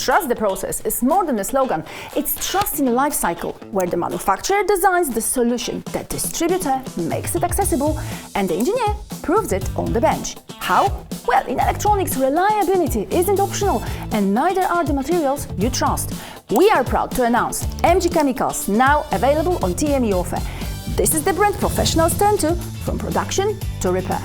Trust the process is more than a slogan. It's trust in a life cycle, where the manufacturer designs the solution, the distributor makes it accessible, and the engineer proves it on the bench. How? Well, in electronics, reliability isn't optional, and neither are the materials you trust. We are proud to announce MG Chemicals, now available on TME offer. This is the brand professionals turn to, from production to repair.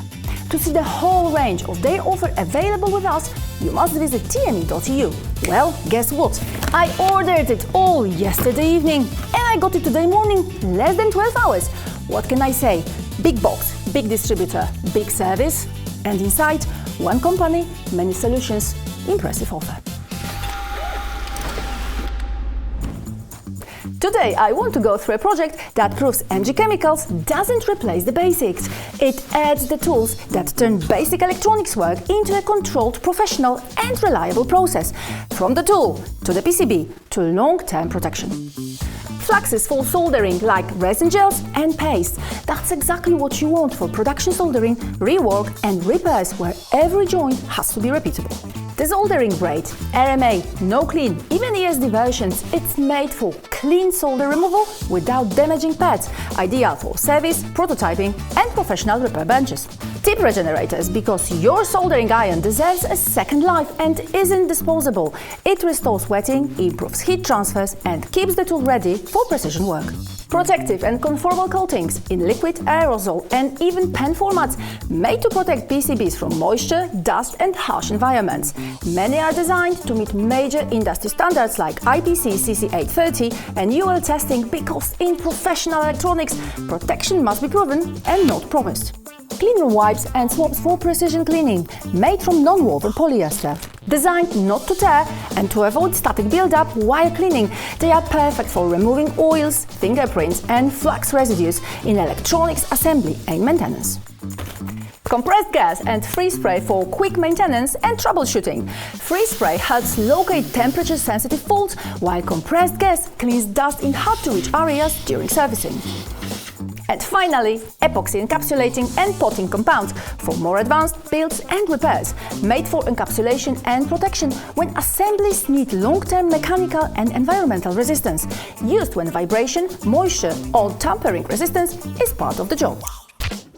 To see the whole range of their offer available with us, you must visit tme.eu. Well, guess what? I ordered it all yesterday evening and I got it today morning, less than 12 hours. What can I say? Big box, big distributor, big service, and inside, one company, many solutions, impressive offer. Today I want to go through a project that proves MG Chemicals doesn't replace the basics. It adds the tools that turn basic electronics work into a controlled, professional and reliable process. From the tool to the PCB to long-term protection. Fluxes for soldering like resin gels and paste. That's exactly what you want for production soldering, rework and repairs where every joint has to be repeatable. The soldering braid, RMA, no clean, even ESD versions, it's made for clean solder removal without damaging pads, ideal for service, prototyping and professional repair benches. Tip regenerators, because your soldering iron deserves a second life and isn't disposable. It restores wetting, improves heat transfers and keeps the tool ready for precision work. Protective and conformal coatings in liquid, aerosol and even pen formats, made to protect PCBs from moisture, dust and harsh environments. Many are designed to meet major industry standards like IPC CC830 and UL testing, because in professional electronics, protection must be proven and not promised. Cleanroom wipes and swabs for precision cleaning, made from non-woven polyester. Designed not to tear and to avoid static build-up while cleaning, they are perfect for removing oils, fingerprints and flux residues in electronics assembly and maintenance. Compressed gas and freeze spray for quick maintenance and troubleshooting. Freeze spray helps locate temperature-sensitive faults, while compressed gas cleans dust in hard-to-reach areas during servicing. And finally, epoxy encapsulating and potting compounds for more advanced builds and repairs, made for encapsulation and protection when assemblies need long-term mechanical and environmental resistance, used when vibration, moisture or tampering resistance is part of the job.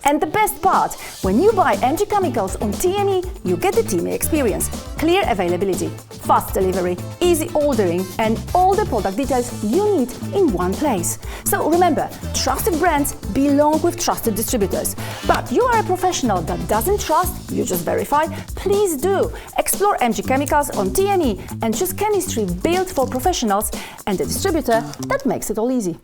And the best part, when you buy MG Chemicals on TME, you get the TME experience. Clear availability, fast delivery, easy ordering and all the product details you need in one place. So remember, trusted brands belong with trusted distributors. But you are a professional that doesn't trust, you just verify? Please do! Explore MG Chemicals on TME and choose chemistry built for professionals and the distributor that makes it all easy.